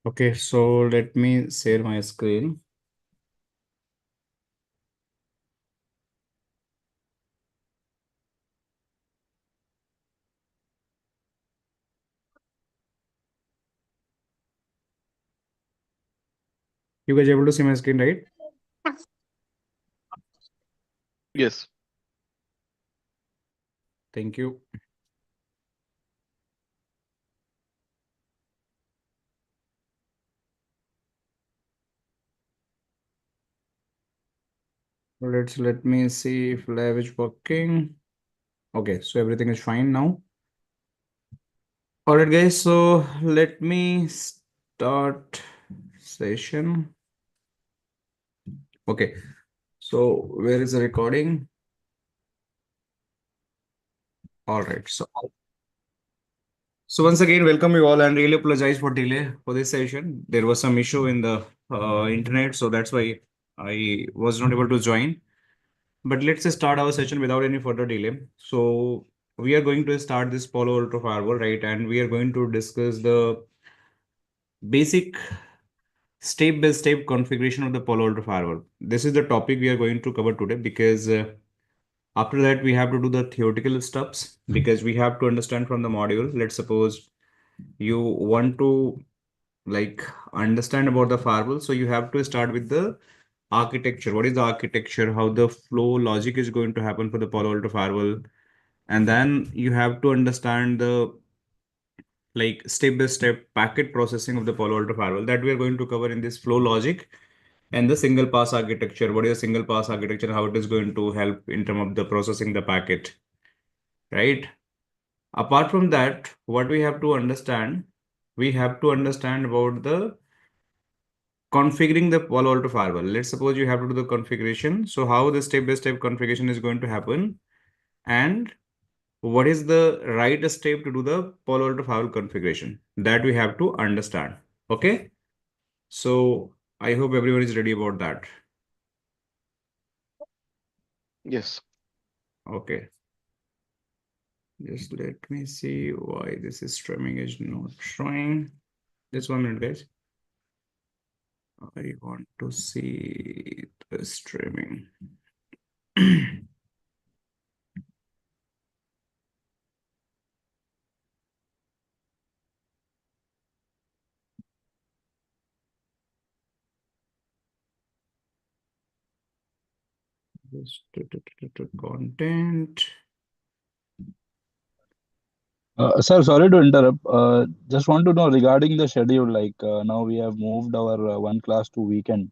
Okay, so let me share my screen. You guys able to see my screen, right? Yes. Thank you. Let me see if live is working. Okay, so everything is fine now. All right, guys. So let me start session. Okay, so where is the recording? All right. So once again, welcome you all, and really apologize for delay for this session. There was some issue in the internet, so that's why I was not able to join. But let's just start our session without any further delay. So we are going to start this Palo Alto Firewall, right? And we are going to discuss the basic step-by-step configuration of the Palo Alto Firewall. This is the topic we are going to cover today because after that we have to do the theoretical steps because we have to understand from the module. Let's suppose you want to like understand about the firewall, so you have to start with the architecture. What is the architecture? How the flow logic is going to happen for the Palo Alto Firewall? And then you have to understand the like step-by-step packet processing of the Palo Alto firewall that we are going to cover in this flow logic and the single pass architecture. What is a single pass architecture? How it is going to help in terms of the processing the packet, right? Apart from that, what we have to understand about the configuring the Palo Alto firewall. Let's suppose you have to do the configuration. So how the step-by-step configuration is going to happen, and what is the right step to do the Palo Alto firewall configuration that we have to understand. Okay. So I hope everyone is ready about that. Yes. Okay. Just let me see why this is streaming is not showing. Just 1 minute, guys. I want to see the streaming. Just content. Sir, sorry to interrupt. Just want to know regarding the schedule. Now we have moved our one class to weekend.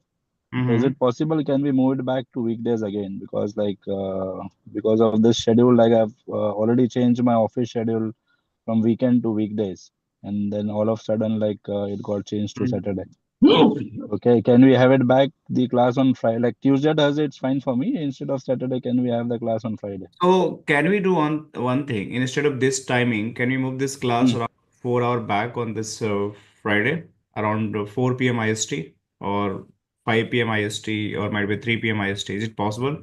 So is Mm-hmm. it possible? Can we move it back to weekdays again? Because of this schedule, I've already changed my office schedule from weekend to weekdays, and then all of a sudden it got changed to Saturday. Okay, can we have it back the class on Friday? Like Tuesday, Thursday, it's fine for me. Instead of Saturday, can we have the class on Friday? So can we do one thing instead of this timing? Can we move this class Hmm. around 4 hour back on this Friday around 4 p.m. IST or 5 p.m. IST or might be 3 p.m. IST? Is it possible?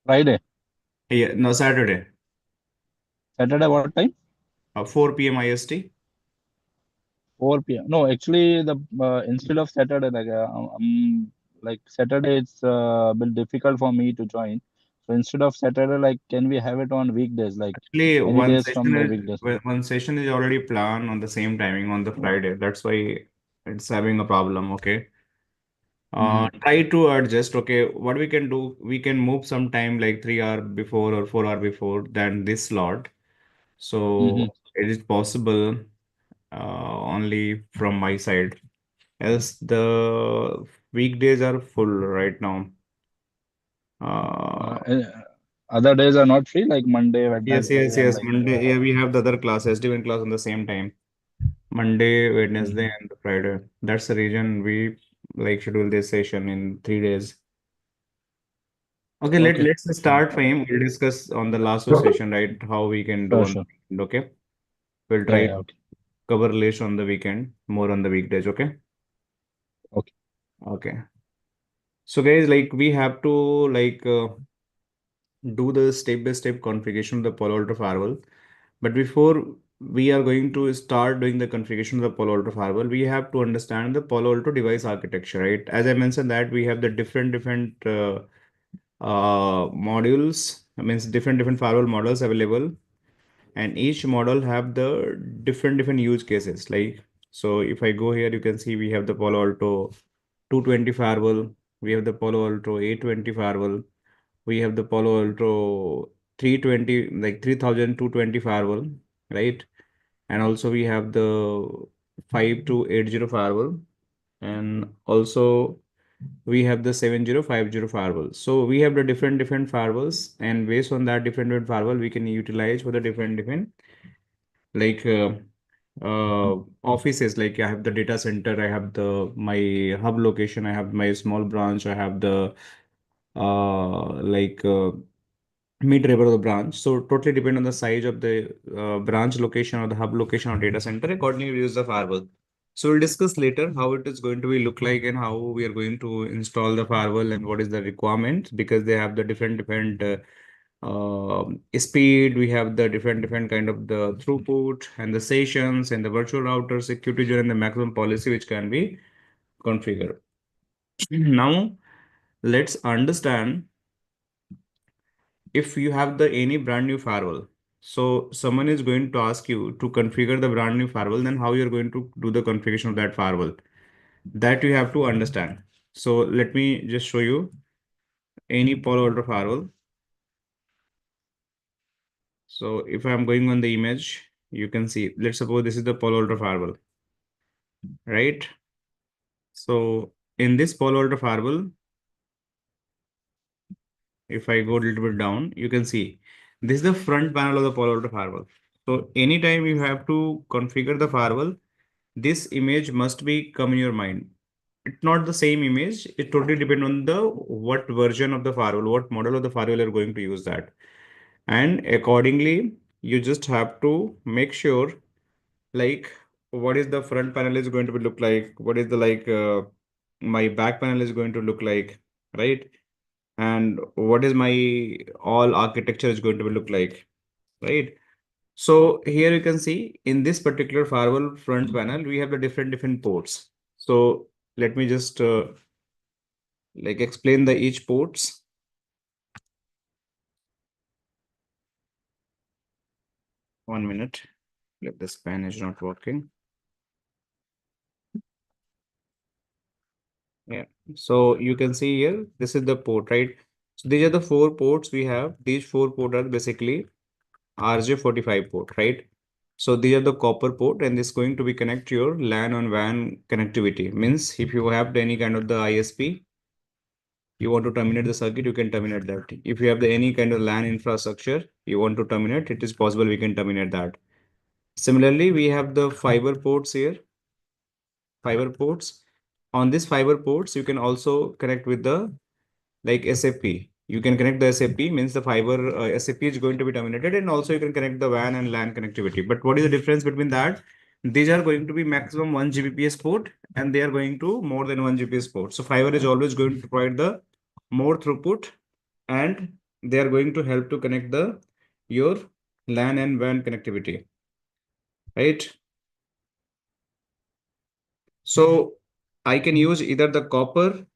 Friday, Yeah, no, Saturday, Saturday, what time? 4 p.m. IST. 4 p.m. No, actually, the instead of Saturday, like Saturday, it's a bit difficult for me to join. So instead of Saturday, can we have it on weekdays, like Actually, any days from the weekdays? one session is already planned on the same timing on the Friday. That's why it's having a problem. Okay. Mm-hmm. Try to adjust. Okay, what we can do, we can move some time like 3 hour before or 4 hour before than this slot. Mm-hmm. So it is possible only from my side. Else the weekdays are full right now. Uh, Uh, eh, Other days are not free, like Monday, yes, Wednesday, yes, and yes. Monday, yeah, we have the other class, SDN class on the same time. Monday, Wednesday, Mhm. and Friday. That's the reason we like schedule this session in 3 days. Okay, Okay, let's start, Fahim. We'll discuss on the last session, right? How we can do sure, on the sure. weekend, okay? We'll Yeah, try yeah, to okay, cover less on the weekend, more on the weekdays, okay? okay. Okay. So guys, like we have to like do the step-by-step configuration of the Palo Alto firewall. But before we are going to start doing the configuration of the Palo Alto firewall, we have to understand the Palo Alto device architecture, right? As I mentioned that we have the different modules, I mean different firewall models available, and each model have the different use cases. Like, so if I go here, you can see we have the Palo Alto 220 firewall, we have the Palo Alto 820 firewall, we have the Palo Alto 320, like 3220 firewall, right? And also we have the 5280 firewall, and also we have the 7050 firewall. So we have the different firewalls, and based on that different firewall we can utilize for the different like offices. Like I have the data center, I have the my hub location, I have my small branch, I have the like mid-level of the branch. So totally depend on the size of the branch location or the hub location or data center. Accordingly, we use the firewall. So we'll discuss later how it is going to be look like and how we are going to install the firewall and what is the requirement, because they have the different speed. We have the different kind of the throughput and the sessions and the virtual router security zone and the maximum policy which can be configured. Now let's understand, if you have the any brand new firewall, so someone is going to ask you to configure the brand new firewall, then how you're going to do the configuration of that firewall, that you have to understand. So let me just show you any Palo Alto firewall. So if I'm going on the image, you can see, let's suppose this is the Palo Alto firewall, right? So in this Palo Alto firewall, if I go a little bit down, you can see this is the front panel of the Palo Alto firewall. So anytime you have to configure the firewall, this image must be come in your mind. It's not the same image. It totally depends on the what version of the firewall, what model of the firewall you're going to use that. And accordingly, you just have to make sure, like, what is the front panel is going to be look like, what is the my back panel is going to look like, right? And what is my all architecture is going to be look like, right? So here you can see in this particular firewall front panel, we have the different ports. So let me just like explain the each ports. One minute. If this pen is not working. Yeah. So you can see here, this is the port, right? So these are the four ports we have. These four ports are basically RJ45 port, right? So these are the copper port, and this is going to be connect to your LAN on WAN connectivity. Means if you have any kind of the ISP, you want to terminate the circuit, you can terminate that. If you have any kind of LAN infrastructure, you want to terminate, it is possible we can terminate that. Similarly, we have the fiber ports here, fiber ports. On this fiber ports, you can also connect with the like SFP. You can connect the SFP, means the fiber SFP is going to be terminated, and also you can connect the WAN and LAN connectivity. But what is the difference between that? These are going to be maximum 1 Gbps port, and they are going to more than 1 Gbps port. So fiber is always going to provide the more throughput, and they are going to help to connect the your LAN and WAN connectivity, right? So I can use either the copper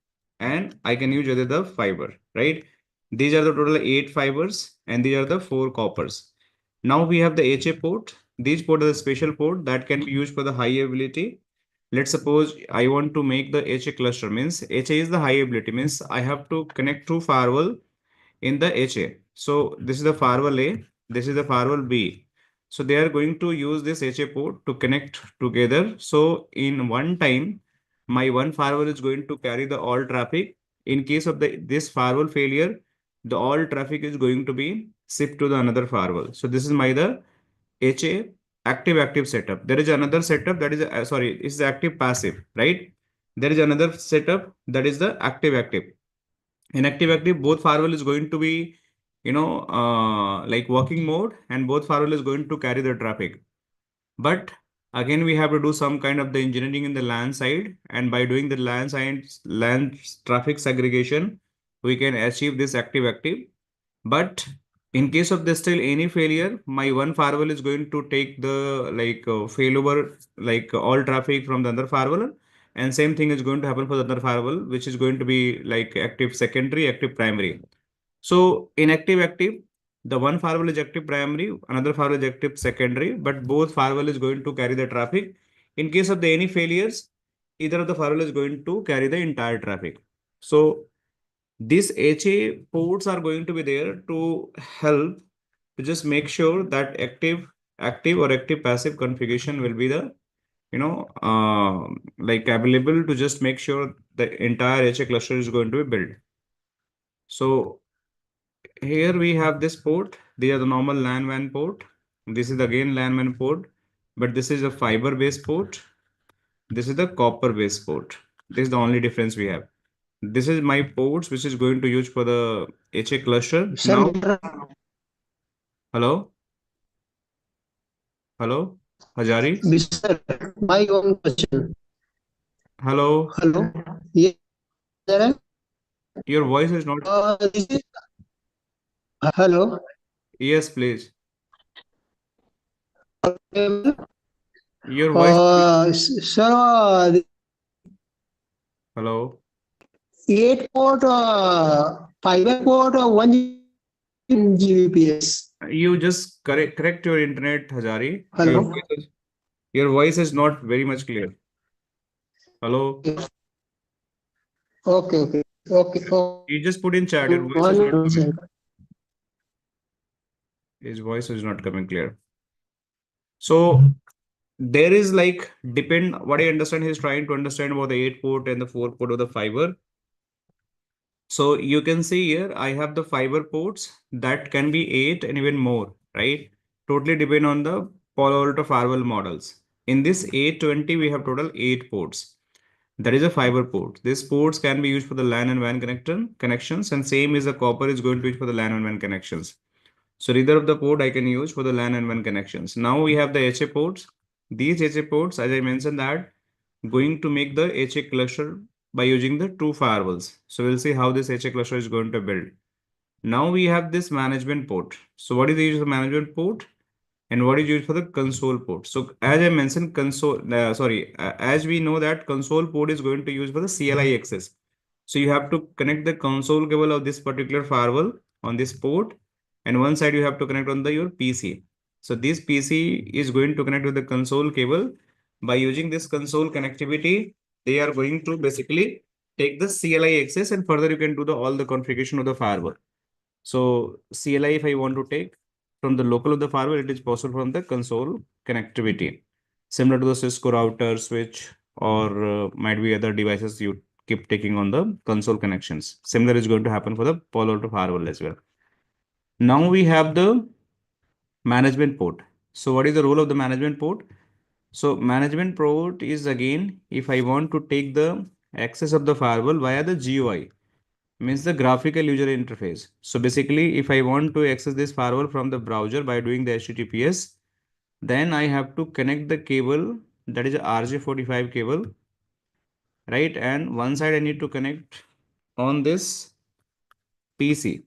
and I can use either the fiber, right? These are the total 8 fibers and these are the 4 coppers. Now we have the HA port. These port are the special port that can be used for the high availability. Let's suppose I want to make the HA cluster, means HA is the high availability, means I have to connect to firewall in the HA. So this is the firewall A, this is the firewall B. So they are going to use this HA port to connect together. So in one time, my one firewall is going to carry the all traffic. In case of this firewall failure, the all traffic is going to be shipped to the another firewall. So this is my the HA active setup. There is another setup that is sorry, this is active passive, right? There is another setup that is the active. In active both firewall is going to be like working mode, and both firewall is going to carry the traffic. But again, we have to do some kind of the engineering in the LAN side, and by doing the LAN side LAN traffic segregation, we can achieve this active. But In case of this still any failure, my one firewall is going to take the failover all traffic from the other firewall, and same thing is going to happen for the other firewall, which is going to be like active secondary, active primary. So in active, the one firewall is active primary, another firewall is active secondary, but both firewall is going to carry the traffic. In case of the any failures, either of the firewall is going to carry the entire traffic. So these HA ports are going to be there to help to just make sure that active or active passive configuration will be the available to just make sure the entire HA cluster is going to be built. So here we have this port. These are the normal LAN WAN port. This is again LAN WAN port, but this is a fiber based port. This is the copper based port. This is the only difference we have. This is my ports, which is going to use for the HA cluster. Sir, Now, hello, hello, Hajari, Mr. My own question. hello. Hello. Yes, sir. Your voice is not. This is hello. Yes, please. Uh, Your voice. sir, Hello. 8 port, fiber port, 1 Gbps. You just correct your internet, Hajari. Hello. Your voice is not very much clear. Hello. Okay. You just put in chat. Your voice is not One coming. second. His voice is not coming clear. So there is depend what I understand, he's trying to understand about the 8 port and the 4 port of the fiber. So you can see here, I have the fiber ports that can be 8 and even more, right? Totally depend on the Palo Alto firewall models. In this 820, we have total 8 ports. That is a fiber port. These ports can be used for the LAN and WAN connections, and same is the copper is going to be used for the LAN and WAN connections. So either of the port I can use for the LAN and WAN connections. Now we have the HA ports. These HA ports, as I mentioned, that going to make the HA cluster by using the two firewalls. So we'll see how this HA cluster is going to build. Now we have this management port. So what is the use of the management port and what is used for the console port? So as I mentioned, as we know that console port is going to use for the CLI access. So you have to connect the console cable of this particular firewall on this port, and one side you have to connect on your PC. So this PC is going to connect with the console cable. By using this console connectivity, they are going to basically take the CLI access, and further you can do all the configuration of the firewall. So CLI, if I want to take from the local of the firewall, it is possible from the console connectivity, similar to the Cisco router switch, or might be other devices you keep taking on the console connections. Similar is going to happen for the Palo Alto firewall as well. Now we have the management port. So what is the role of the management port? So management port is again, if I want to take the access of the firewall via the GUI, means the graphical user interface. So basically, if I want to access this firewall from the browser by doing the HTTPS, then I have to connect the cable, that is a RJ45 cable, right? And one side I need to connect on this PC,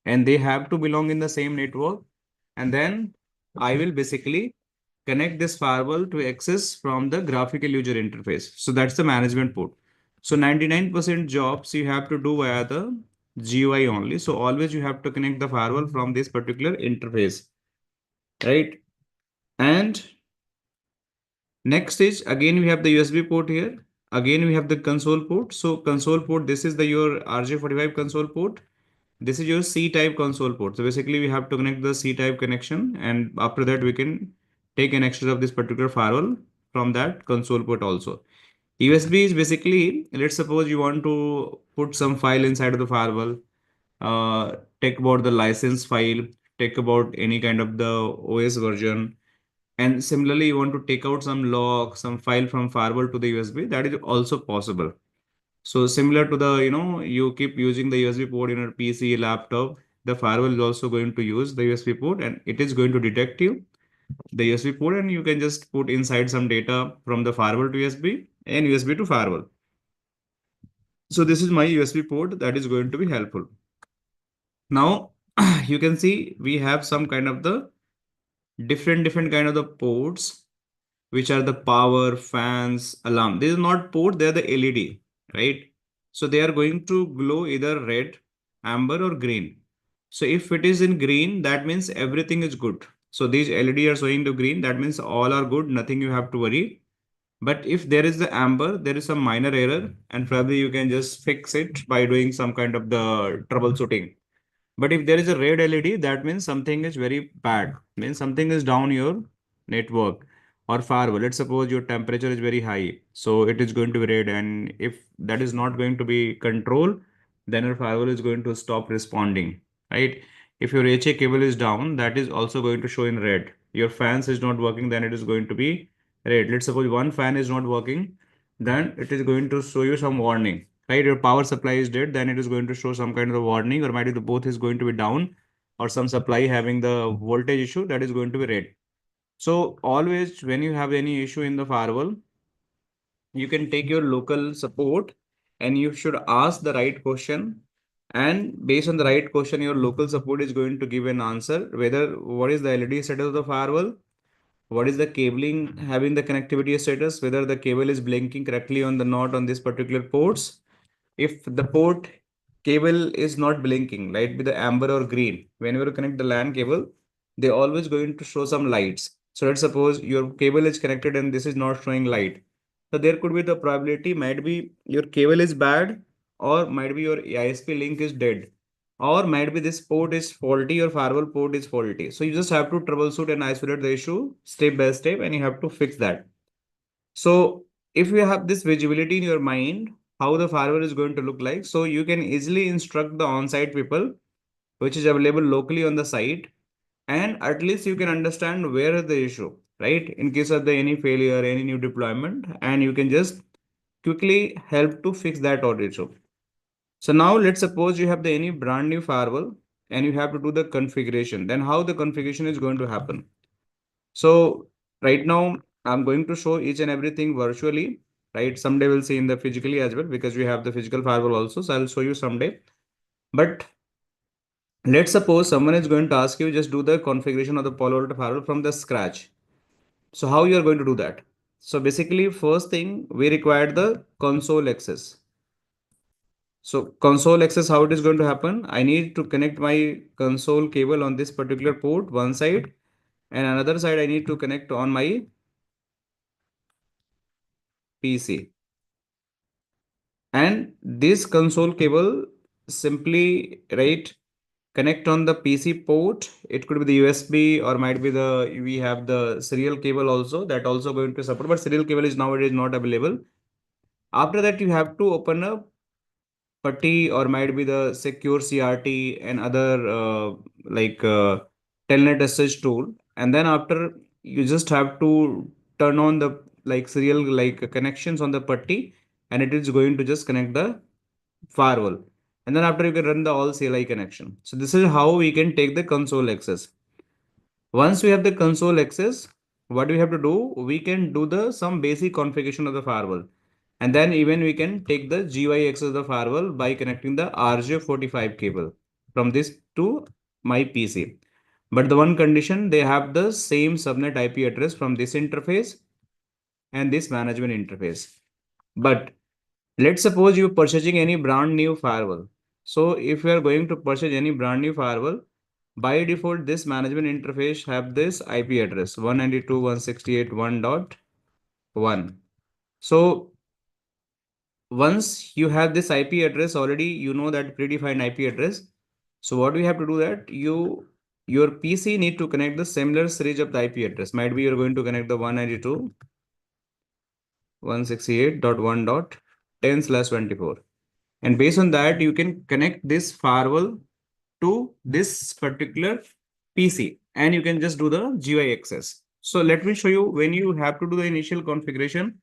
and they have to belong in the same network. And then I will basically connect this firewall to access from the graphical user interface. So that's the management port. So 99% jobs you have to do via the GUI only. So always you have to connect the firewall from this particular interface, right? And next is again we have the USB port here. Again we have the console port. So console port, this is the your RJ45 console port. This is your C-type console port. So basically we have to connect the C-type connection, and after that we can take an access of this particular firewall from that console port also. USB is basically, let's suppose you want to put some file inside of the firewall, take about the license file, take about any kind of the OS version, and similarly you want to take out some log, some file from firewall to the USB, that is also possible. So similar to the, you keep using the USB port in your PC, laptop, the firewall is also going to use the USB port, and it is going to detect you the USB port, and you can just put inside some data from the firewall to USB and USB to firewall. So this is my USB port that is going to be helpful. Now, you can see we have some kind of the different kind of the ports, which are the power, fans, alarm. This is not port, they are the LED, right? So they are going to glow either red, amber, or green. So if it is in green, that means everything is good. So these LED are showing the green, that means all are good, nothing you have to worry. But if there is the amber, there is some minor error, and probably you can just fix it by doing some kind of the troubleshooting. But if there is a red LED, that means something is very bad. Means something is down your network or firewall. Let's suppose your temperature is very high, so it is going to be red. And if that is not going to be controlled, then your firewall is going to stop responding, right? If your HA cable is down, that is also going to show in red. Your fans is not working, then it is going to be red. Let's suppose one fan is not working, then it is going to show you some warning, right? Your power supply is dead, then it is going to show some kind of a warning, or maybe the both is going to be down, or some supply having the voltage issue, that is going to be red. So always when you have any issue in the firewall, you can take your local support and you should ask the right question, and based on the right question your local support is going to give an answer, whether what is the LED status of the firewall, what is the cabling having the connectivity status, whether the cable is blinking correctly on the not on this particular ports. If the port cable is not blinking, light with the amber or green, whenever you connect the LAN cable, they always going to show some lights. So let's suppose your cable is connected and this is not showing light. So there could be the probability might be your cable is bad, or might be your ISP link is dead, or might be this port is faulty or firewall port is faulty. So you just have to troubleshoot and isolate the issue step by step, and you have to fix that. So if you have this visibility in your mind, how the firewall is going to look like, so you can easily instruct the on-site people, which is available locally on the site, and at least you can understand where is the issue, right? In case of the any failure, any new deployment, and you can just quickly help to fix that or issue. So now let's suppose you have the any brand new firewall and you have to do the configuration. Then how the configuration is going to happen? So right now I'm going to show each and everything virtually, right? Someday we'll see in the physically as well, because we have the physical firewall also. So I'll show you someday. But let's suppose someone is going to ask you just do the configuration of the Palo Alto firewall from the scratch. So how you are going to do that? So basically first thing we require the console access. So console access, how it is going to happen? I need to connect my console cable on this particular port, one side, and another side I need to connect on my PC. And this console cable simply, right, connect on the PC port. It could be the USB, or might be the, we have the serial cable also, that also going to support, but serial cable is nowadays not available. After that, you have to open a putty, or might be the secure CRT and other telnet SSH tool. And then after, you just have to turn on the like serial like connections on the putty, and it is going to just connect the firewall. And then after, you can run the all CLI connection. So this is how we can take the console access. Once we have the console access, what we have to do, we can do the some basic configuration of the firewall. And then even we can take the GUI access of the firewall by connecting the RJ45 cable from this to my PC. But the one condition, they have the same subnet IP address from this interface and this management interface. But let's suppose you're purchasing any brand new firewall. So if you are going to purchase any brand new firewall, by default, this management interface have this IP address 192.168.1.1. So once you have this IP address already, you know that predefined IP address. So what we have to do that your PC need to connect the similar series of the IP address. Might be you're going to connect the 192.168.1.10/24. And based on that, you can connect this firewall to this particular PC, and you can just do the GUI access. So let me show you when you have to do the initial configuration,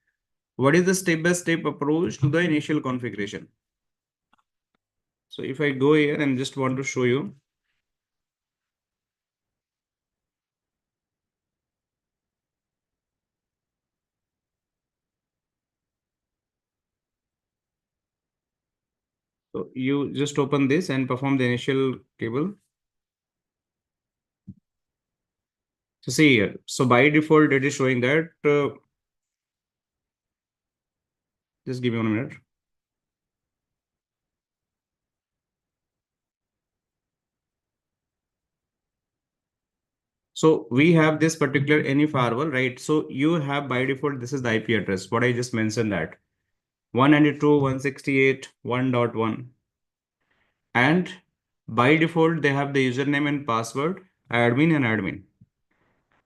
what is the step-by-step approach to the initial configuration. So if I go here and just want to show you. So you just open this and perform the initial cable. So see here. So by default, it is showing that. Just give me 1 minute. So we have this particular any firewall, right? So you have by default, this is the IP address. What I just mentioned that 192.168.1.1. And by default, they have the username and password, admin and admin.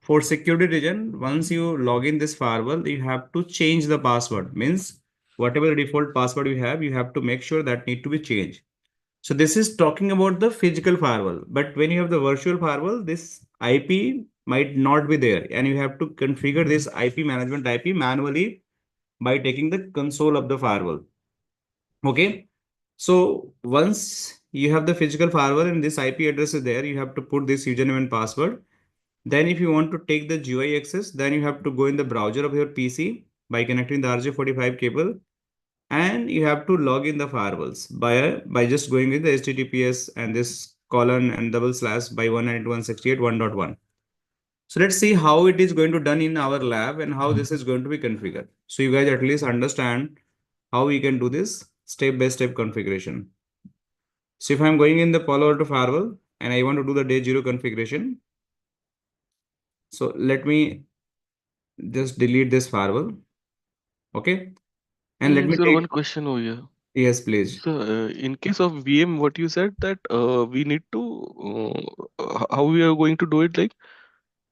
For security reason, once you log in this firewall, you have to change the password. Means whatever the default password you have to make sure that need to be changed. So this is talking about the physical firewall. But when you have the virtual firewall, this IP might not be there. And you have to configure this IP management IP manually by taking the console of the firewall. Okay. So once you have the physical firewall and this IP address is there, you have to put this username and password. Then if you want to take the GUI access, then you have to go in the browser of your PC by connecting the RJ45 cable, and you have to log in the firewalls by just going with the HTTPS and this colon and double slash by 192.168.1.1. So let's see how it is going to done in our lab and how this is going to be configured. So you guys at least understand how we can do this step-by-step configuration. So if I'm going in the Palo Alto firewall and I want to do the day 0 configuration, so let me just delete this firewall. Okay. And let me Sir, take, one question over here. yes, please. So, in case of VM, what you said that we need to how we are going to do it, like?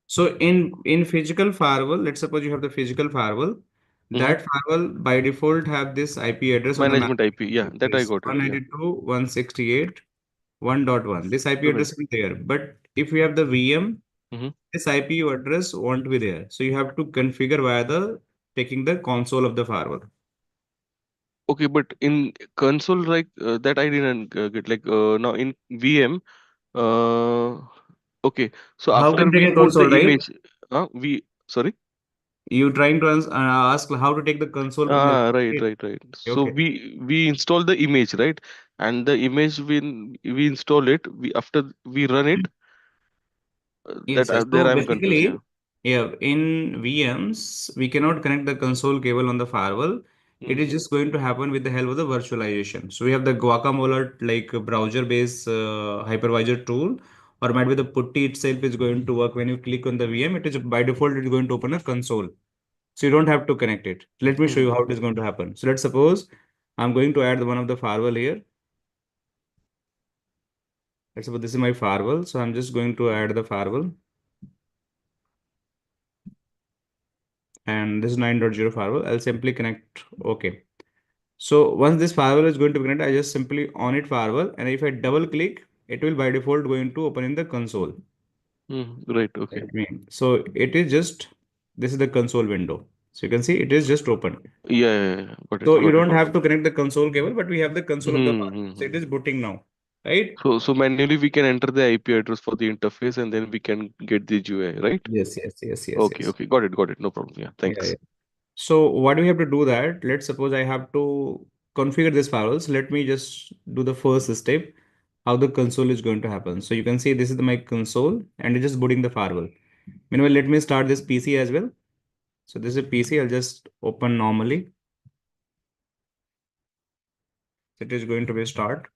So in physical firewall, let's suppose you have the physical firewall. Mhm. That firewall by default have this IP address of the Management IP. Yeah, that I yes, got it. Yeah. 192.168.1.1. This IP Right. address is there. But if you have the VM, Mhm. this IP address won't be there. So you have to configure via the taking the console of the firewall. Okay, but in console, like that I didn't get. Like now in VM, uh, okay. So How after can we take a put the console, right? image, we sorry. You trying to ask how to take the console from the Ah, right, right, right. So okay. we install the image, right? And the image when we install it, we after we run it, Yes, yes. there So I'm confused. Yeah. basically, yeah, in VMs, we cannot connect the console cable on the firewall. It Mm. is just going to happen with the help of the virtualization. So we have the Guacamole like browser-based hypervisor tool, or might be the putty itself is going to work when you click on the VM. It is by default it is going to open a console. So you don't have to connect it. Let me show you Mhm. how it is going to happen. So let's suppose I'm going to add one of the firewall here. Let's suppose this is my firewall. So I'm just going to add the firewall. And this is 9.0 firewall. I'll simply connect. Okay. So once this firewall is going to be connected, I just simply on it firewall. And if I double click, it will by default going to open in the console. Right. Okay. So it is just, this is the console window. So you can see it is just open. Yeah, yeah, yeah. Got it. So you Got it. don't have to connect the console cable, but we have the console of the firewall. So it Mm-hmm. is booting now, right? So manually we can enter the IP address for the interface and then we can get the GUI, right? Yes, yes, yes, yes, Okay, yes. okay. Got it. Got it. No problem. Yeah. Yeah, yeah. Thanks. So what do we have to do that? Let's suppose I have to configure this firewalls. Let me just do the first step, how the console is going to happen. So you can see this is my console and it's just booting the firewall. Meanwhile, let me start this PC as well. So this is a PC. I'll just open normally. It is going to be start.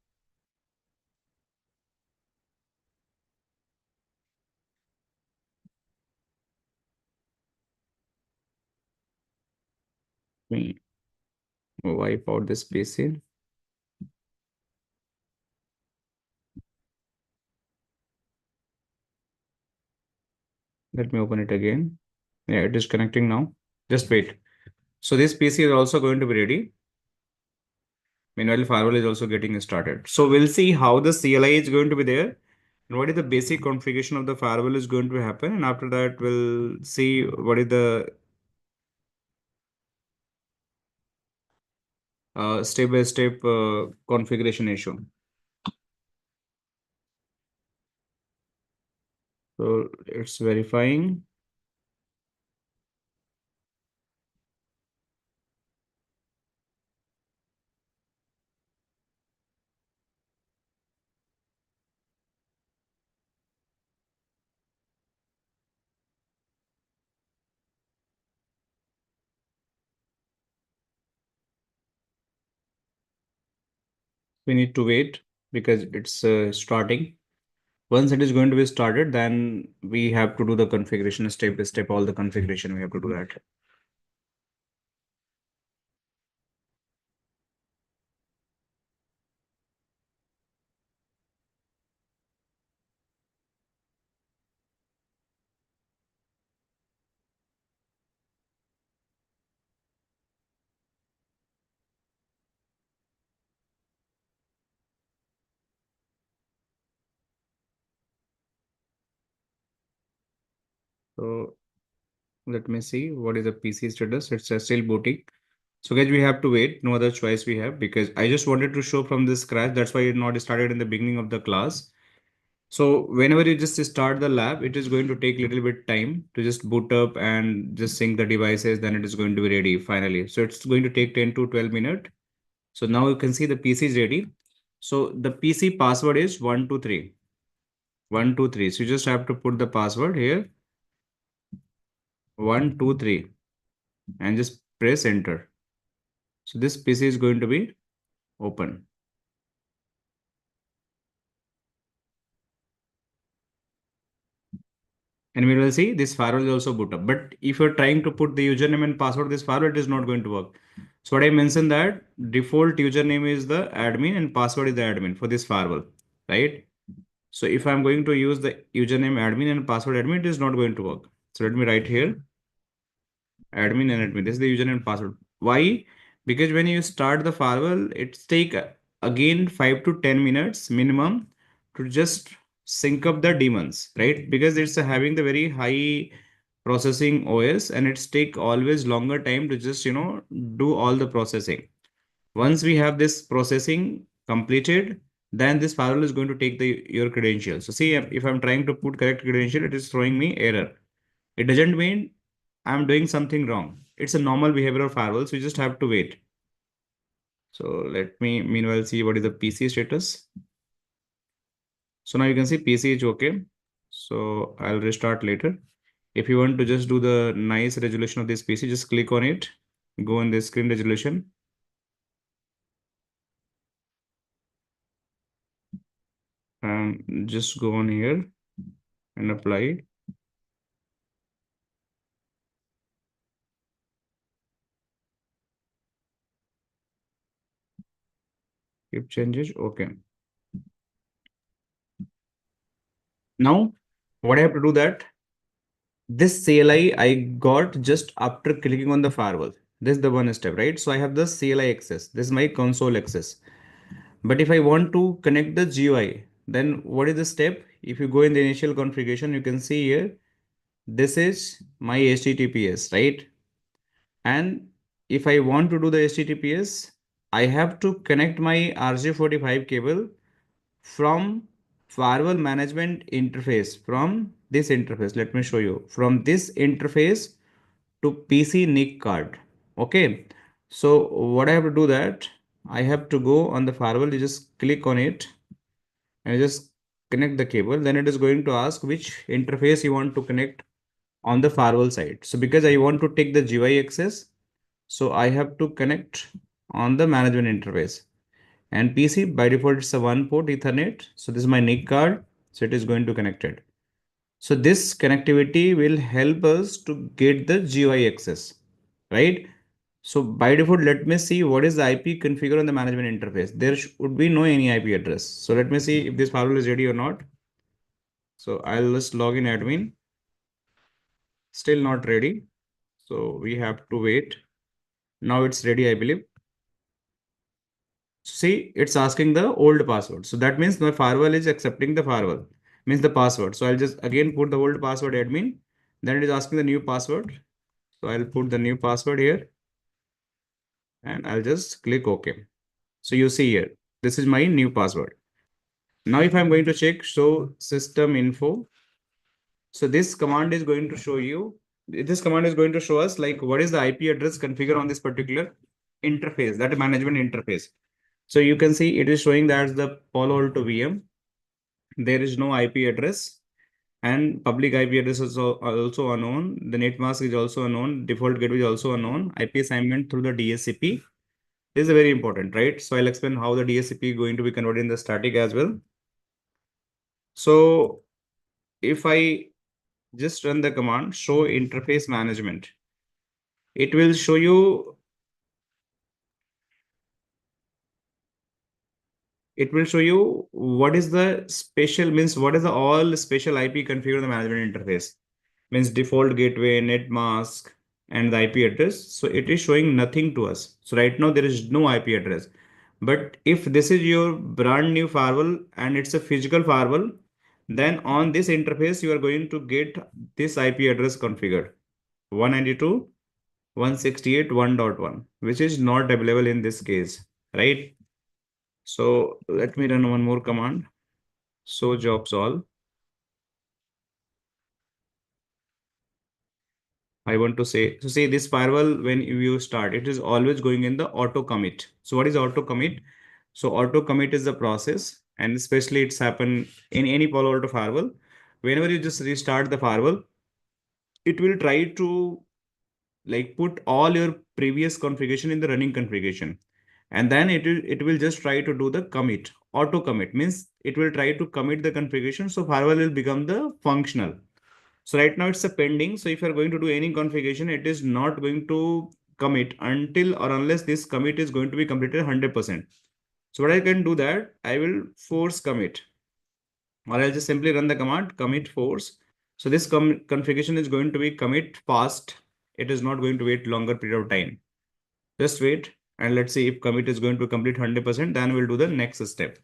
Let me wipe out this PC. Let me open it again. Yeah, it is connecting now. Just wait. So this PC is also going to be ready. Meanwhile, firewall is also getting started. So we'll see how the CLI is going to be there and what is the basic configuration of the firewall is going to happen. And after that, we'll see what is the step-by-step configuration issue. So it's verifying. we need to wait because it's starting. Once it is going to be started, then we have to do the configuration step by step, all the configuration we have to do that. So let me see what is the PC status. It's still booting. So guys, we have to wait. No other choice we have because I just wanted to show from this scratch. That's why it not started in the beginning of the class. So whenever you just start the lab, it is going to take a little bit time to just boot up and just sync the devices. Then it is going to be ready finally. So it's going to take 10 to 12 minutes. So now you can see the PC is ready. So the PC password is 123. 123. So you just have to put the password here. 123 and just press enter. So this PC is going to be open. And we will see this firewall is also boot up. But if you're trying to put the username and password, this firewall, it is not going to work. So what I mentioned that default username is the admin and password is the admin for this firewall, right? So if I'm going to use the username admin and password admin, it is not going to work. So let me write here admin and admin. This is the username and password. Why? Because when you start the firewall, it's take again 5 to 10 minutes minimum to just sync up the daemons, right? Because it's having the very high processing OS and it's take always longer time to just, do all the processing. Once we have this processing completed, then this firewall is going to take your credentials. So see, if I'm trying to put correct credential, it is throwing me error. It doesn't mean I'm doing something wrong. It's a normal behavior of firewalls. We just have to wait. So let me meanwhile see what is the PC status. So now you can see PC is okay. So I'll restart later. If you want to just do the nice resolution of this PC, just click on it. Go in the screen resolution. And just go on here and apply. Keep changes. Okay. Now, what I have to do that? This CLI I got just after clicking on the firewall. This is the one step, right? So I have the CLI access. This is my console access. But if I want to connect the GUI, then what is the step? If you go in the initial configuration, you can see here, this is my HTTPS, right? And if I want to do the HTTPS, I have to connect my RJ45 cable from firewall management interface, from this interface. Let me show you from this interface to PC NIC card. Okay. So what I have to do that I have to go on the firewall. You just click on it and just connect the cable. Then it is going to ask which interface you want to connect on the firewall side. So because I want to take the GUI access, so I have to connect on the management interface. And PC by default it's a one port Ethernet. So this is my NIC card. So it is going to connect it. So this connectivity will help us to get the GUI access, right? So by default, let me see what is the IP configured on the management interface. There would be no any IP address. So let me see if this firewall is ready or not. So I'll just log in admin. Still not ready. So we have to wait. Now it's ready, I believe. See, it's asking the old password. So that means my firewall is accepting the firewall, means the password. So I'll just again put the old password admin. Then it is asking the new password. So I'll put the new password here and I'll just click OK. So you see here, this is my new password. Now if I'm going to check show system info, so this command is going to show you, this command is going to show us like what is the IP address configured on this particular interface, that management interface. So you can see it is showing that the Palo Alto VM. There is no IP address and public IP address is also unknown. The net mask is also unknown. Default gateway is also unknown. IP assignment through the DSCP. This is very important, right? So I'll explain how the DHCP is going to be converted in the static as well. So if I just run the command show interface management, it will show you what is the special, means what is the all special IP configured in the management interface, means default gateway, net mask, and the IP address. So it is showing nothing to us. So right now there is no IP address. But if this is your brand new firewall and it's a physical firewall, then on this interface you are going to get this IP address configured 192.168.1.1, which is not available in this case, right? So let me run one more command. Show jobs all. I want to say, so see this firewall, when you start, it is always going in the auto commit. So what is auto commit? So auto commit is the process, and especially it's happen in any Palo Alto firewall. Whenever you just restart the firewall, it will try to like put all your previous configuration in the running configuration. And then it will just try to do the commit. Auto commit means it will try to commit the configuration. So firewall will become the functional. So right now it's a pending. So if you're going to do any configuration, it is not going to commit until or unless this commit is going to be completed 100%. So what I can do that, I will force commit, or I'll just simply run the command commit force. So this configuration is going to be commit fast. It is not going to wait longer period of time. Just wait and let's see if commit is going to complete 100%, then we'll do the next step.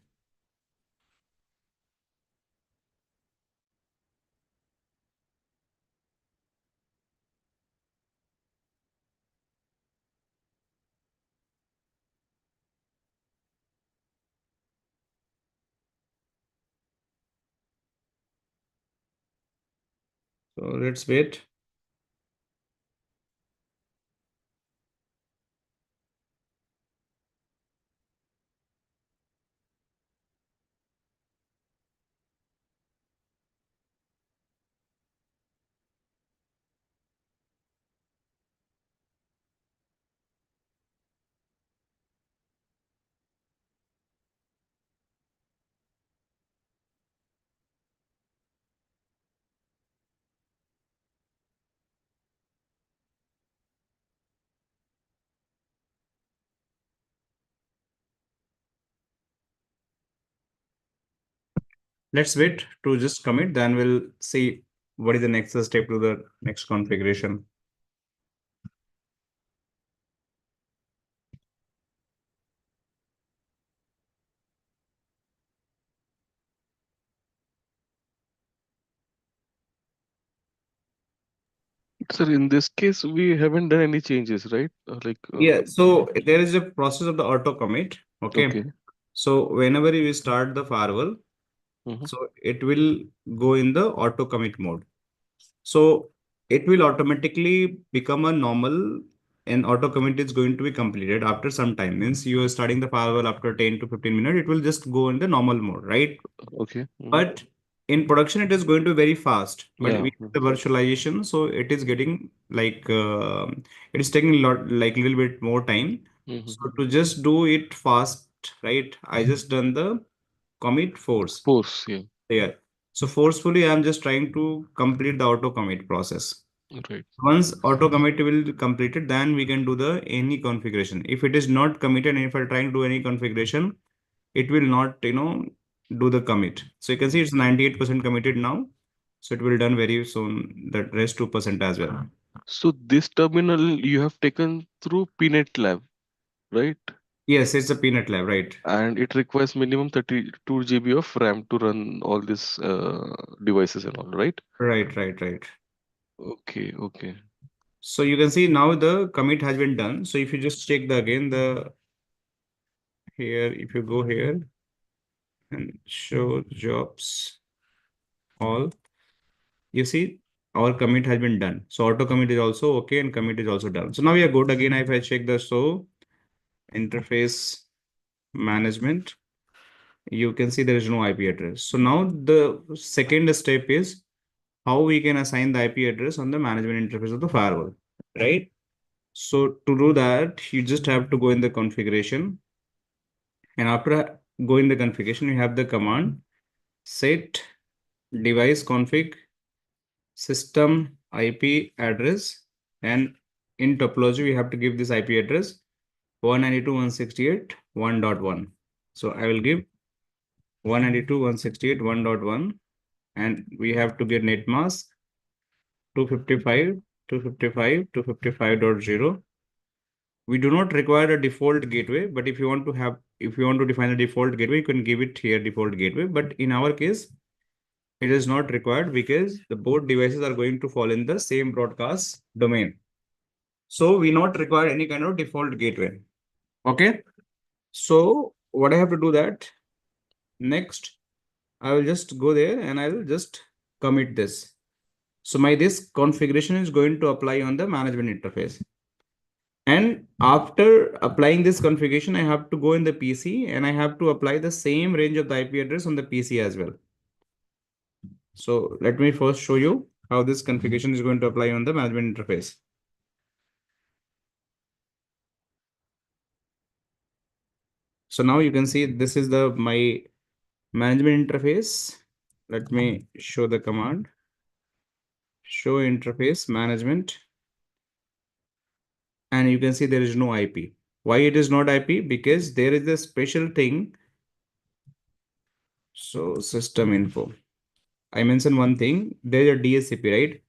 So let's wait. Let's wait to just commit, then we'll see what is the next step to the next configuration. Sir, in this case, we haven't done any changes, right? Yeah, so there is a process of the auto commit. Okay. Okay. So whenever you start the firewall, Mhm. so it will go in the auto commit mode. So it will automatically become a normal, and auto commit is going to be completed after some time. Means you are starting the firewall after 10 to 15 minutes, it will just go in the normal mode, right? Okay. Mhm. But in production, it is going to be very fast. But Yeah. with the virtualization, so it is getting like it is taking a lot, like a little bit more time. So Mhm. to just do it fast, right? I just done the commit force Force, yeah. there. So forcefully, I'm just trying to complete the auto commit process. Right. Once auto commit will be completed, then we can do the any configuration. If it is not committed, and if I'm trying to do any configuration, it will not, do the commit. So you can see it's 98% committed now. So it will done very soon, the rest 2% as well. So this terminal you have taken through Pnet Lab, right? Yes, it's a peanut lab, right? And it requires minimum 32 GB of RAM to run all these devices and all, right? Right, right, right. Okay, okay. So you can see now the commit has been done. So if you just check the again the here, if you go here and show jobs all, you see our commit has been done. So auto commit is also okay and commit is also done. So now we are good. Again, if I check the show interface management, you can see there is no IP address. So now the second step is how we can assign the IP address on the management interface of the firewall, right? So to do that, you just have to go in the configuration. And after going the configuration, you have the command set device config system IP address. And in topology, we have to give this IP address 192.168.1.1. So I will give 192.168.1.1, and we have to get net mask 255.255.255.0. We do not require a default gateway, but if you want to define a default gateway, you can give it here default gateway. But in our case, it is not required because the both devices are going to fall in the same broadcast domain. So we not require any kind of default gateway. Okay. So what I have to do that next, I will just go there and I will just commit this. So this configuration is going to apply on the management interface. And after applying this configuration, I have to go in the PC and I have to apply the same range of the IP address on the PC as well. So let me first show you how this configuration is going to apply on the management interface. So now you can see this is my management interface. Let me show the command. Show interface management. And you can see there is no IP. Why it is not IP? Because there is a special thing. So system info. I mentioned one thing, there's a DSCP, right?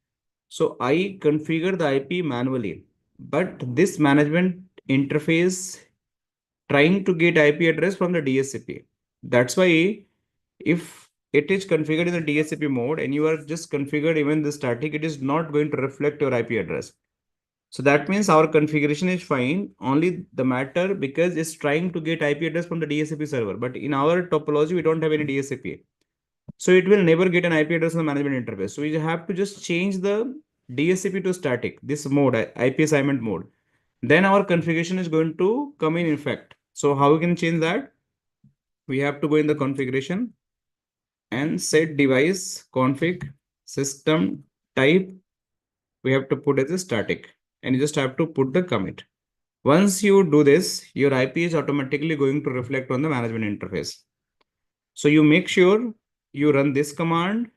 So I configure the IP manually, but this management interface trying to get IP address from the DSCP. That's why if it is configured in the DSCP mode and you are just configured even the static, it is not going to reflect your IP address. So that means our configuration is fine, only the matter because it's trying to get IP address from the DSCP server. But in our topology, we don't have any DSCP. So it will never get an IP address on the management interface. So you have to just change the DSCP to static, this mode, IP assignment mode. Then our configuration is going to come in effect. So how we can change that? We have to go in the configuration and set device config system type. We have to put as a static and you just have to put the commit. Once you do this, your IP is automatically going to reflect on the management interface. So you make sure you run this command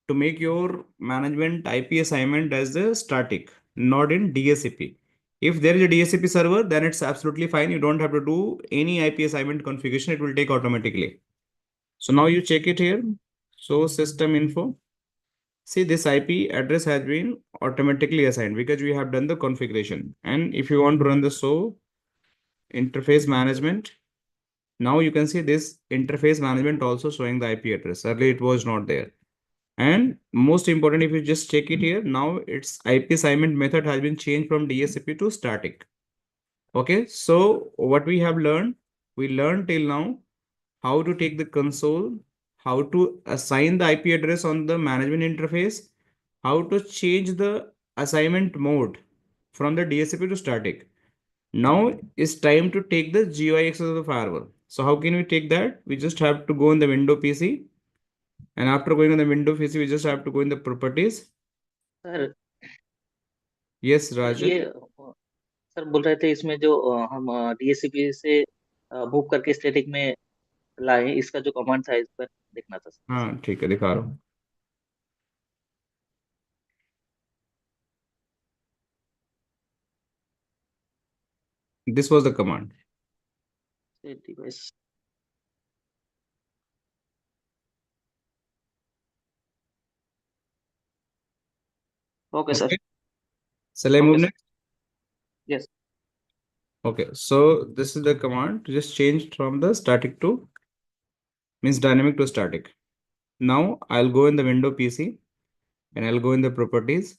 to make your management IP assignment as the static, not in DSCP. If there is a DSCP server, then it's absolutely fine. You don't have to do any IP assignment configuration. It will take automatically. So now you check it here. So system info. See, this IP address has been automatically assigned because we have done the configuration. And if you want to run the interface management, now you can see this interface management also showing the IP address. Earlier it was not there. And most important, if you just check it here, now its IP assignment method has been changed from DSCP to static. Okay, so what we have learned, we learned till now how to take the console, how to assign the IP address on the management interface, how to change the assignment mode from the DSCP to static. Now it's time to take the GUI access of the firewall. So how can we take that? We just have to go in the window PC. And after going on the window PC, we just have to go in the properties. Sir Yes, sir Rajan. ये sir बोल रहे थे इसमें जो हम DSCP से move करके static में लाए, इसका जो कमांड था इस पर देखना था सर। हाँ ठीक है, दिखा रहा हूँ. This was the command. Device okay sir, Okay. Shall I move Okay, sir. next? Yes. Okay, so this is the command to just change from the static to means dynamic to static. Now I'll go in the window PC and I'll go in the properties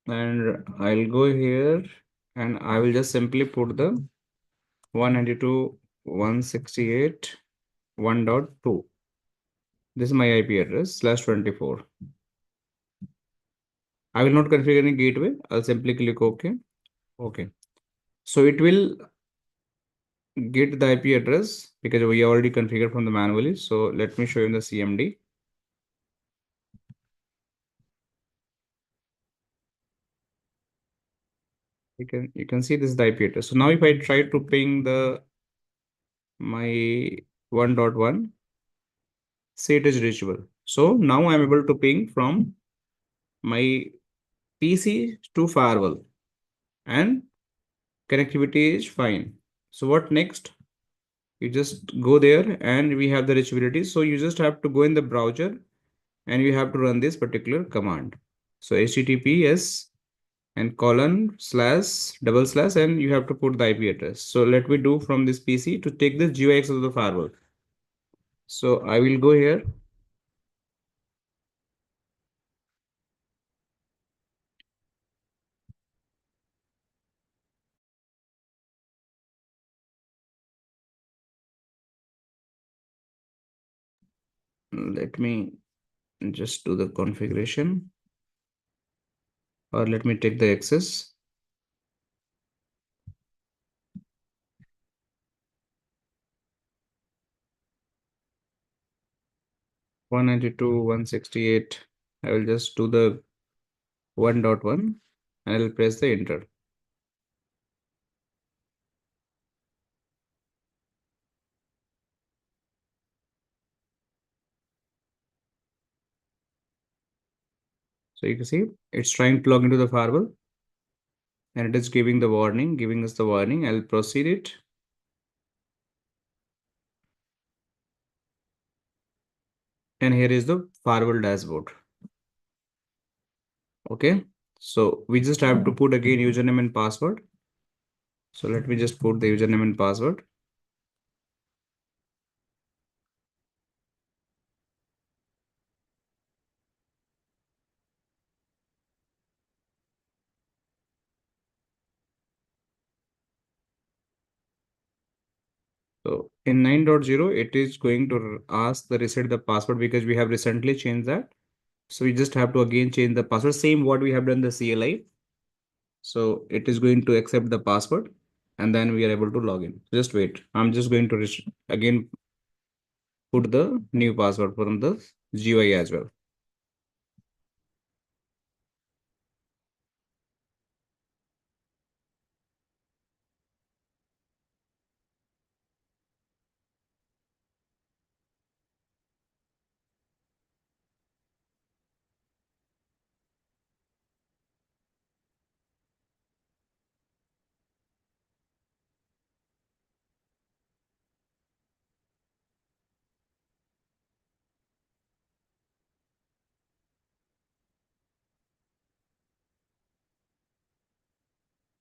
and I'll go here and I will just simply put the 192.168.1.2. This is my IP address /24. I will not configure any gateway. I'll simply click OK. Okay. So it will get the IP address because we already configured from the manually. So let me show you in the CMD. You can see this is the IP address. So now if I try to ping my 1.1, say it is reachable. So now I'm able to ping from my PC to firewall, and connectivity is fine. So what next? You just go there and we have the reachability. So you just have to go in the browser and you have to run this particular command. So HTTPS and colon slash double slash, and you have to put the IP address. So let me do from this PC to take the GUI access of the firewall. So I will go here. Let me just do the configuration, or let me take the access. One 192.168. I will just do the 1.1 and I will press the enter. So you can see it's trying to log into the firewall and it is giving the warning, giving us the warning. I'll proceed it. And here is the firewall dashboard. Okay. So we just have to put again username and password. So let me just put the username and password. So in 9.0, it is going to ask the reset the password because we have recently changed that. So we just have to again change the password, same what we have done the CLI. So it is going to accept the password and then we are able to log in. Just wait. I'm just going to again put the new password from the GUI as well.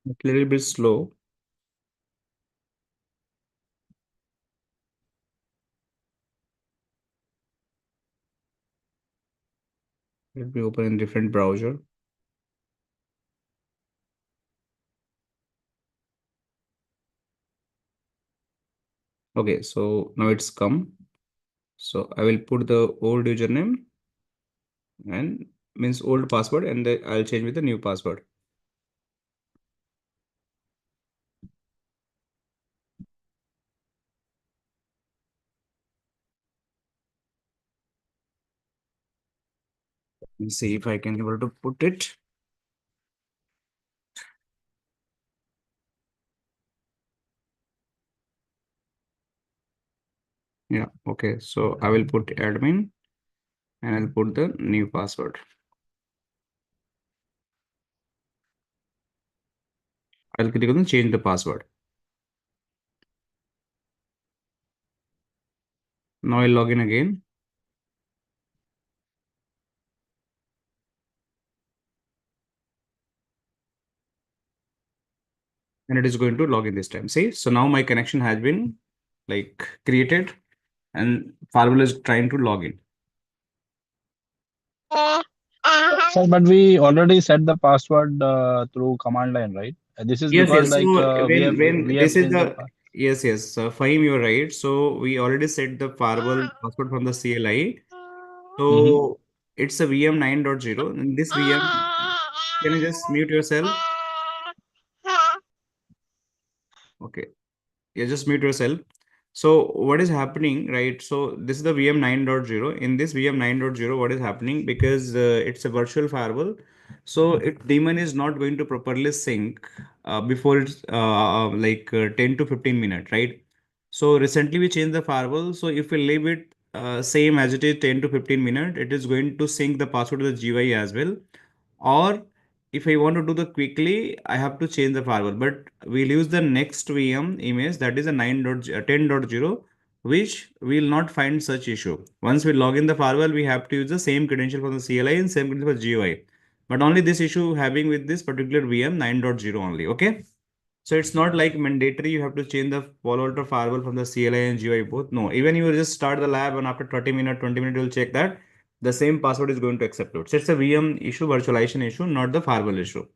A little bit slow. Let me open in different browser. Okay, so now it's come. So I will put the old username and means old password, and then I'll change with the new password. Let's see if I can able to put it. Yeah, okay. So I will put admin and I'll put the new password. I'll click on the change the password. Now I'll log in again. And it is going to log in this time. See, so now my connection has been like created and firewall is trying to log in. Sir, but we already set the password through command line, right? This is Yes, because yes. like So we have when this is changed the the yes, yes. Fahim, you're right. So we already set the firewall password from the CLI. Mhm. So it's a VM 9.0. In this VM, can you just mute yourself? Okay. Yeah, just mute yourself. So what is happening, right? So this is the VM 9.0. In this VM 9.0, what is happening? Because it's a virtual firewall, so daemon is not going to properly sync before it's 10 to 15 minutes, right? So recently we changed the firewall. So if we leave it same as it is 10 to 15 minutes, it is going to sync the password to the GUI as well. Or if I want to do the quickly, I have to change the firewall. But we'll use the next VM image, that is a 10.0, which will not find such issue. Once we log in the firewall, we have to use the same credential for the CLI and same credential for GUI. But only this issue having with this particular VM 9.0 only. Okay. So it's not like mandatory you have to change the Palo Alto firewall from the CLI and GUI both. No, even you just start the lab and after 30 minutes, 20 minutes, you'll check that the same password is going to accept it. So it's a VM issue, virtualization issue, not the firewall issue.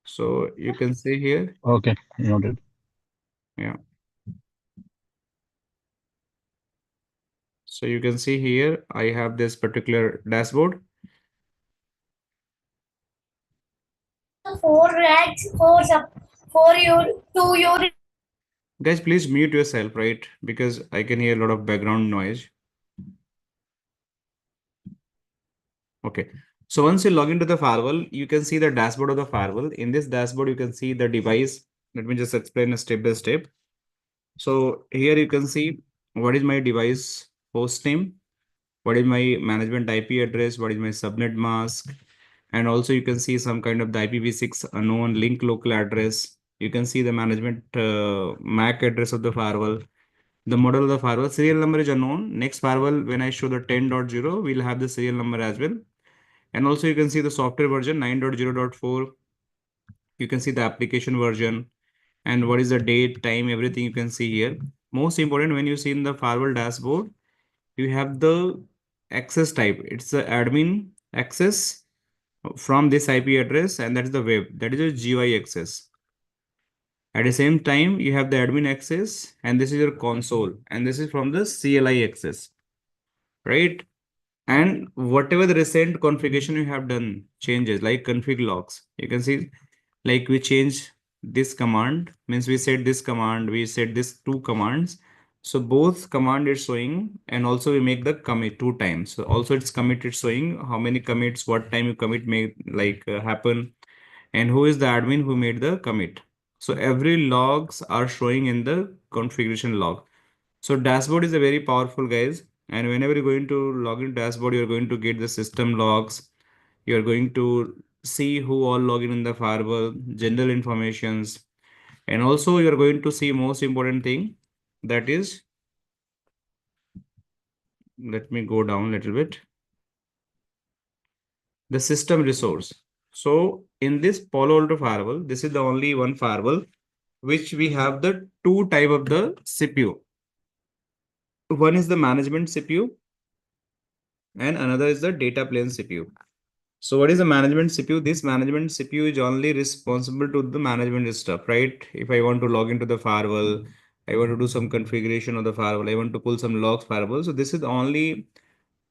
So you can see here. Okay, noted. Yeah. So you can see here, I have this particular dashboard. 4 racks, 2 units. Guys, please mute yourself, right? Because I can hear a lot of background noise. Okay. So once you log into the firewall, you can see the dashboard of the firewall. In this dashboard, you can see the device. Let me just explain step by step. So here you can see what is my device host name, what is my management IP address, what is my subnet mask, and also you can see some kind of the IPv6 unknown link local address. You can see the management MAC address of the firewall, the model of the firewall, serial number is unknown. Next firewall, when I show the 10.0, we'll have the serial number as well. And also you can see the software version 9.0.4. You can see the application version and what is the date, time, everything you can see here. Most important, when you see in the firewall dashboard, you have the access type. It's the admin access from this IP address, and that is the web. That is your GUI access. At the same time, you have the admin access, and this is your console, and this is from the CLI access, right? And whatever the recent configuration you have done changes like config logs, you can see like we change this command, means we set this command, we set this two commands. So both command is showing, and also we make the commit 2 times. So also it's committed showing how many commits, what time you commit may happen, and who is the admin who made the commit. So every logs are showing in the configuration log. So dashboard is a very powerful, guys. And whenever you're going to log in dashboard, you're going to get the system logs. You're going to see who all log in the firewall, general informations. And also you're going to see most important thing, that is, let me go down a little bit, the system resource. So in this Palo Alto firewall, this is the only one firewall which we have the two type of the CPU. One is the management CPU and another is the data plane CPU. So what is the management CPU? This management CPU is only responsible to the management stuff, right? If I want to log into the firewall, I want to do some configuration of the firewall, I want to pull some logs firewall. So this is the only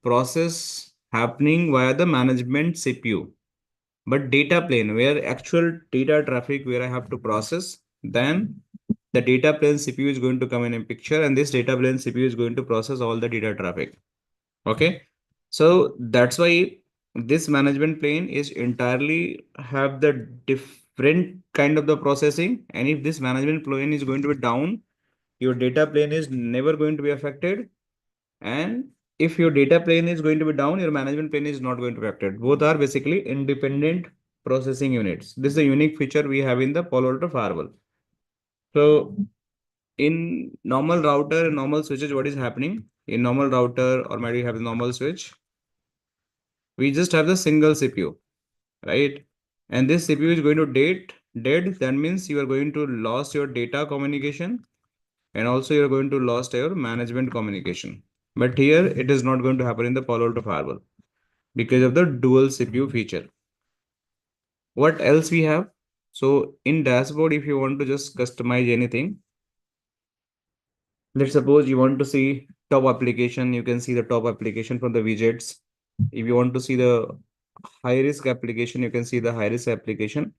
process happening via the management CPU. But data plane, where actual data traffic, where I have to process, then the data plane CPU is going to come in a picture, and this data plane CPU is going to process all the data traffic. Okay. So that's why this management plane is entirely have the different kind of the processing. And if this management plane is going to be down, your data plane is never going to be affected. And if your data plane is going to be down, your management plane is not going to be affected. Both are basically independent processing units. This is a unique feature we have in the Palo Alto firewall. So in normal router and normal switches, what is happening? In normal router, or maybe you have a normal switch, we just have the single CPU, right? And this CPU is going to dead. That means you are going to lose your data communication, and also you're going to lose your management communication. But here it is not going to happen in the Palo Alto firewall because of the dual CPU feature. What else we have? So in dashboard, if you want to just customize anything, let's suppose you want to see top application, you can see the top application from the widgets. If you want to see the high risk application, you can see the high risk application,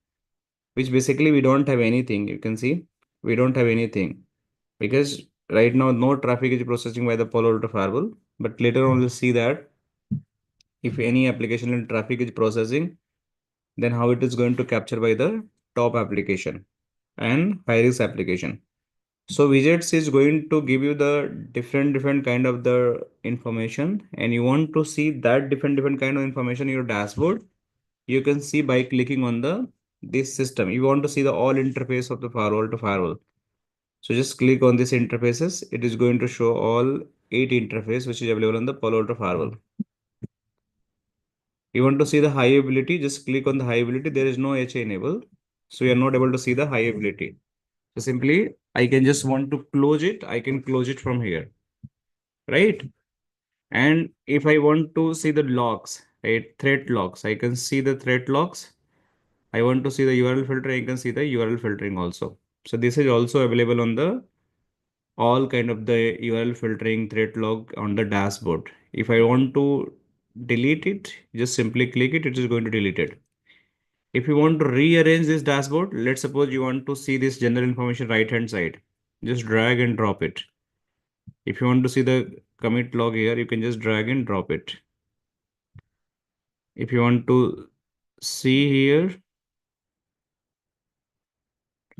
which basically we don't have anything. You can see we don't have anything because right now no traffic is processing by the Palo Alto Firewall. But later on we'll see that if any application and traffic is processing, then how it is going to capture by the top application and high risk application. So widgets is going to give you the different kind of the information, and you want to see that different kind of information in your dashboard. You can see by clicking on the this system. You want to see the all interface of the firewall to firewall. So just click on this interfaces. It is going to show all 8 interface which is available on the Palo Alto firewall. You want to see the high availability, just click on the high availability. There is no HA enable. So you are not able to see the high availability. So simply I can just want to close it. I can close it from here, right? And if I want to see the logs, right, threat logs, I can see the threat logs. I want to see the URL filtering, I can see the URL filtering also. So this is also available on the all kind of the URL filtering threat log on the dashboard. If I want to delete it, just simply click it, it is going to delete it. If you want to rearrange this dashboard, let's suppose you want to see this general information right hand side, just drag and drop it. If you want to see the commit log here, you can just drag and drop it. If you want to see here,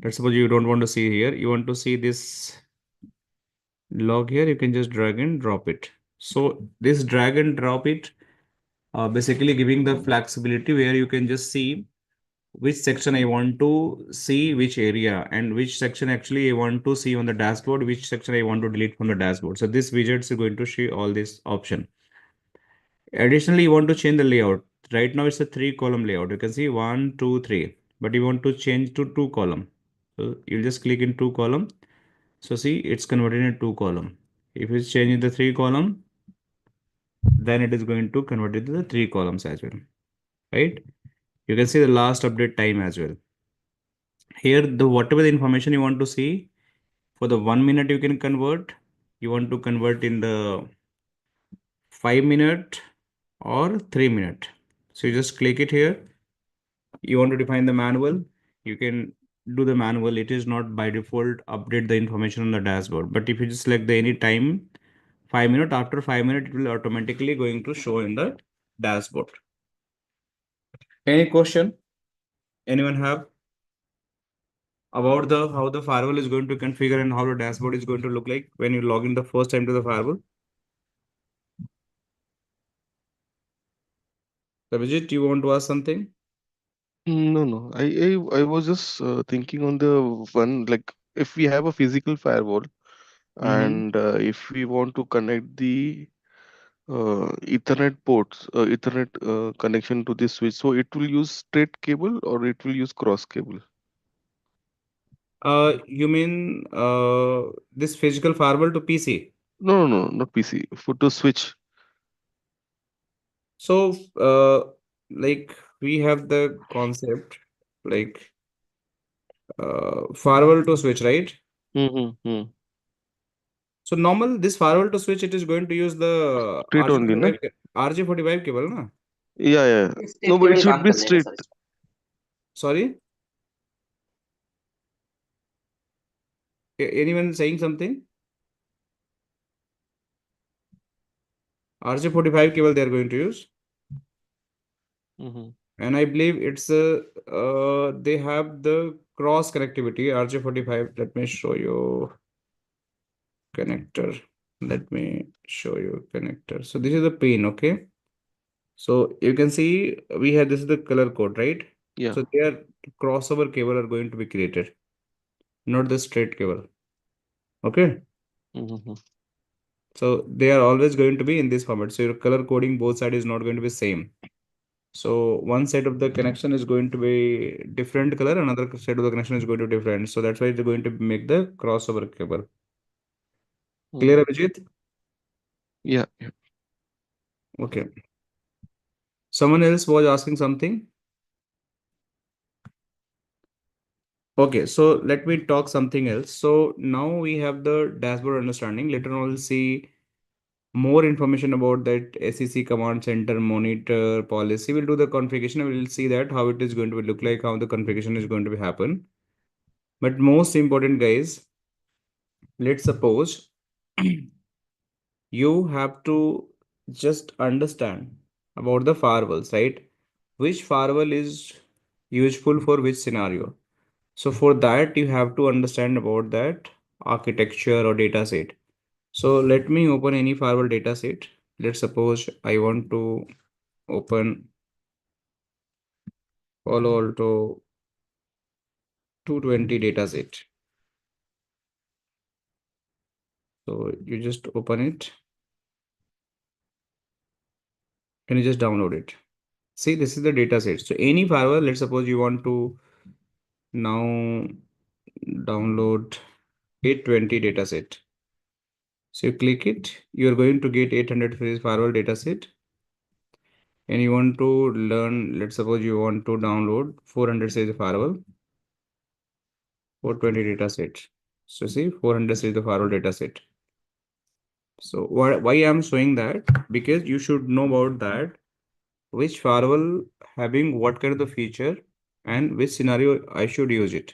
let's suppose you don't want to see here, you want to see this log here, you can just drag and drop it. So this drag and drop it, basically giving the flexibility where you can just see which section I want to see, which area, and which section actually I want to see on the dashboard, which section I want to delete from the dashboard. So this widget is going to show all this option. Additionally, you want to change the layout. Right now it's a 3-column layout. You can see 1, 2, 3, but you want to change to 2-column. So you'll just click in 2-column. So see, it's converted into 2-column. If it's changing the 3-column, then it is going to convert it to the 3 columns as well, right? You can see the last update time as well. Here, the whatever the information you want to see, for the 1 minute you can convert. You want to convert in the 5 minute or 3 minute. So you just click it here. You want to define the manual, you can do the manual. It is not by default update the information on the dashboard. But if you just select the any time, 5 minutes, after 5 minutes, it will automatically going to show in the dashboard. Any question? Anyone have about the how the firewall is going to configure and how the dashboard is going to look like when you log in the first time to the firewall? Abhijit, you want to ask something? No. I was just thinking on the one, like if we have a physical firewall and if we want to connect the Ethernet ports, Ethernet connection to this switch, so it will use straight cable or it will use cross cable? You mean this physical firewall to PC? No, not PC. For to switch. So, like we have the concept like firewall to switch, right? Mm-hmm. So normal this firewall to switch, it is going to use the Straight only, na? RJ45 cable, na? Yeah. No, state but it cable should काम be कर लेगा straight. Sir इसमें Sorry, anyone saying something? RJ45 cable they are going to use, Mm-hmm. and I believe it's they have the cross connectivity RJ45. Let me show you connector. Let me show you connector. So this is the pin, okay? So you can see we have this is the color code, right? Yeah. So their crossover cable are going to be created, not the straight cable. Okay. Mm-hmm. So they are always going to be in this format. So your color coding both sides is not going to be same. So one side of the connection is going to be different color, another side of the connection is going to be different. So that's why they're going to make the crossover cable. Clear, Abhijit? Yeah. Okay. Someone else was asking something. Okay, so let me talk something else. So now we have the dashboard understanding. Later on, we'll see more information about that SEC command center monitor policy. We'll do the configuration and we'll see that how it is going to look like, how the configuration is going to be happen. But most important, guys, let's suppose you have to just understand about the firewalls, right? Which firewall is useful for which scenario. So for that, you have to understand about that architecture or data set. So let me open any firewall data set. Let's suppose I want to open Palo Alto 220 data set. So you just open it. Can you just download it? See, this is the data set. So any firewall, let's suppose you want to now download 820 data set. So you click it, you're going to get 800 for this firewall data set. And you want to learn, let's suppose you want to download 400 series firewall, 420 data set. So see, 400 series the firewall data set. So why I'm showing that? Because you should know about that, which firewall having what kind of the feature and which scenario I should use it.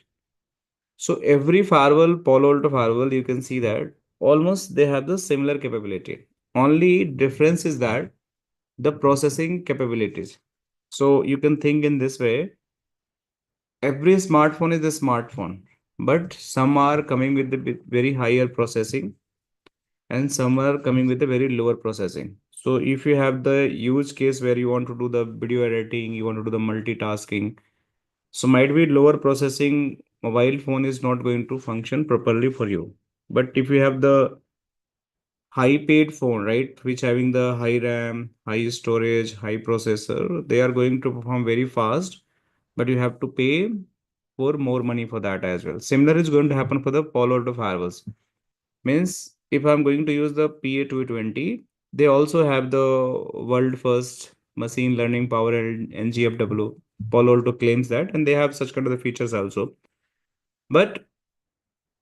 So every firewall, Palo Alto firewall, you can see that almost they have the similar capability. Only difference is that the processing capabilities. So you can think in this way, every smartphone is a smartphone, but some are coming with the very higher processing and some are coming with a very lower processing. So if you have the use case where you want to do the video editing, you want to do the multitasking, so might be lower processing mobile phone is not going to function properly for you. But if you have the high paid phone, right, which having the high RAM, high storage, high processor, they are going to perform very fast, but you have to pay for more money for that as well. Similar is going to happen for the Palo Alto firewalls. Means if I'm going to use the PA220, they also have the world first machine learning power and NGFW. Palo Alto claims that, and they have such kind of the features also. But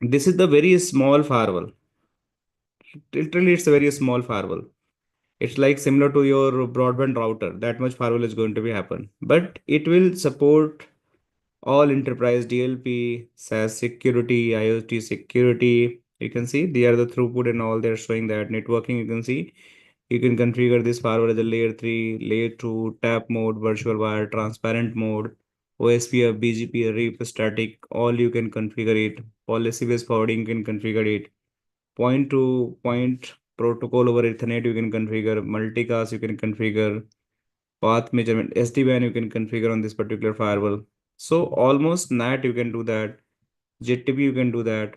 this is the very small firewall. Literally, it's a very small firewall. It's like similar to your broadband router. That much firewall is going to be happen, but it will support all enterprise DLP, SaaS security, IoT security. You can see they are the throughput and all. They're showing that networking. You can see you can configure this firewall as a layer 3, layer 2, tap mode, virtual wire, transparent mode, OSPF, BGP, RIP, static. All you can configure it. Policy based forwarding you can configure it. Point to point protocol over Ethernet you can configure. Multicast you can configure. Path measurement, SD-WAN you can configure on this particular firewall. So almost NAT you can do that. JTP you can do that.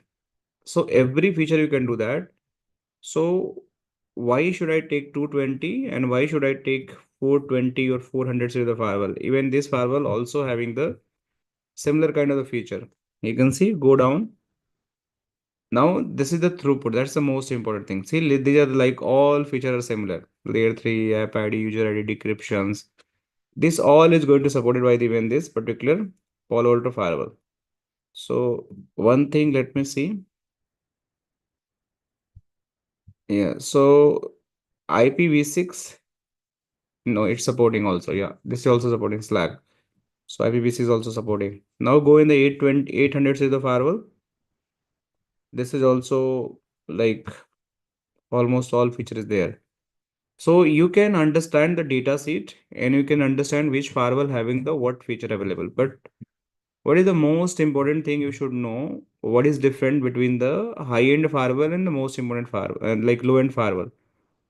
So every feature you can do that. So why should I take 220 and why should I take 420 or 400 series of firewall? Even this firewall also having the similar kind of the feature. You can see go down. Now this is the throughput. That's the most important thing. See, these are like all features are similar. Layer 3, app ID, user ID, decryptions. This all is going to supported by even this particular Palo Alto firewall. So one thing, let me see. Yeah, so IPv6, no, it's supporting also. Yeah, this is also supporting Slack. So IPv6 is also supporting. Now go in the 820, 800 series of firewall. This is also like almost all features there. So you can understand the data sheet and you can understand which firewall having the what feature available. But what is the most important thing you should know? What is different between the high-end firewall and the most important firewall, like low-end firewall?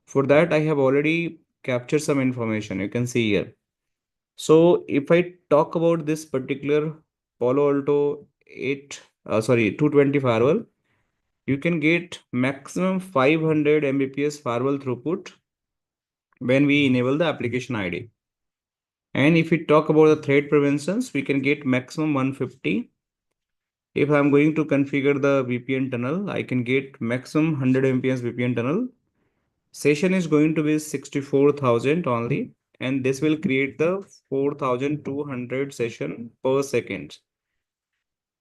For that, I have already captured some information. You can see here. So if I talk about this particular Palo Alto 220 firewall, you can get maximum 500 Mbps firewall throughput when we enable the application ID. And if we talk about the threat preventions, we can get maximum 150. If I'm going to configure the VPN tunnel, I can get maximum 100 Mbps VPN tunnel. Session is going to be 64,000 only, and this will create the 4,200 session per second.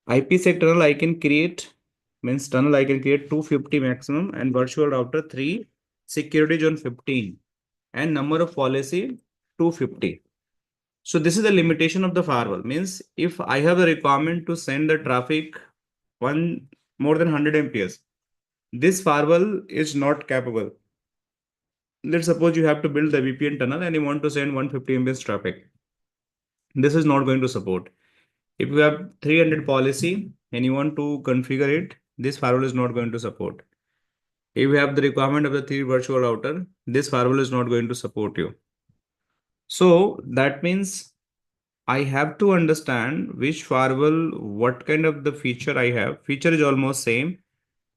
IPsec tunnel I can create, means tunnel I can create 250 maximum, and virtual router 3, security zone 15, and number of policy 250. So this is the limitation of the firewall. Means if I have a requirement to send the traffic more than 100 Mbps. This firewall is not capable. Let's suppose you have to build the VPN tunnel and you want to send 150 Mbps traffic. This is not going to support. If you have 300 policy and you want to configure it, this firewall is not going to support. If you have the requirement of the 3 virtual router, this firewall is not going to support you. So that means I have to understand which firewall, what kind of the feature I have. Feature is almost same,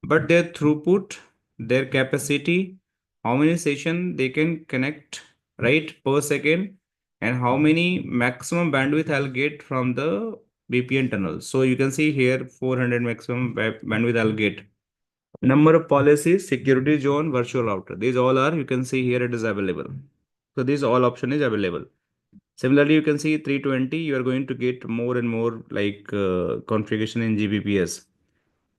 but their throughput, their capacity, how many session they can connect, right, per second, and how many maximum bandwidth I'll get from the VPN tunnel. So you can see here 400 maximum bandwidth I'll get. Number of policies, security zone, virtual router. These all are, you can see here it is available. So these all option is available. Similarly, you can see 320, you are going to get more and more like configuration in GBPS.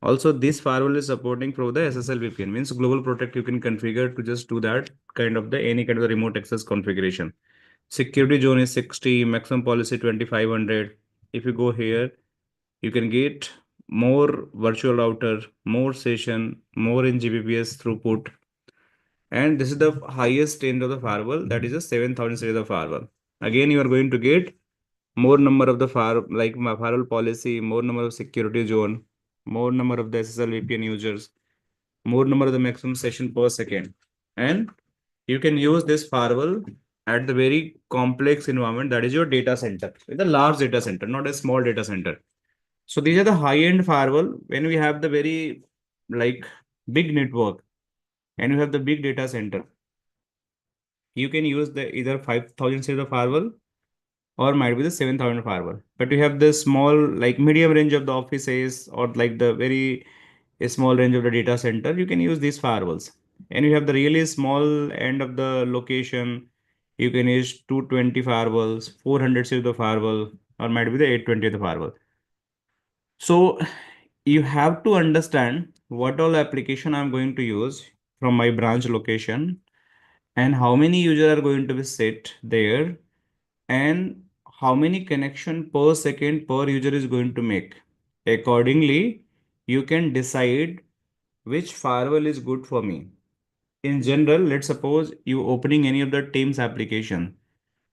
Also, this firewall is supporting for the SSL VPN, means global protect you can configure to just do that kind of the any kind of the remote access configuration. Security zone is 60, maximum policy 2500. If you go here, you can get more virtual router, more session, more in GBPS throughput. And this is the highest end of the firewall, that is a 7000 series of firewall. Again, you are going to get more number of the firewall policy, more number of security zone, more number of the SSL VPN users, more number of the maximum session per second. And you can use this firewall at the very complex environment, that is your data center. It's a large data center, not a small data center. So these are the high-end firewall when we have the very like big network and you have the big data center. You can use the either 5000 series of firewall or might be the 7000 firewall. But you have the small, like medium range of the offices or like the very small range of the data center, you can use these firewalls. And you have the really small end of the location, you can use 220 firewalls, 400 series of firewall, or might be the 820 of the firewall. So you have to understand what all application I'm going to use from my branch location and how many users are going to be set there and how many connection per second per user is going to make. Accordingly, you can decide which firewall is good for me. In general, let's suppose you opening any of the Teams application.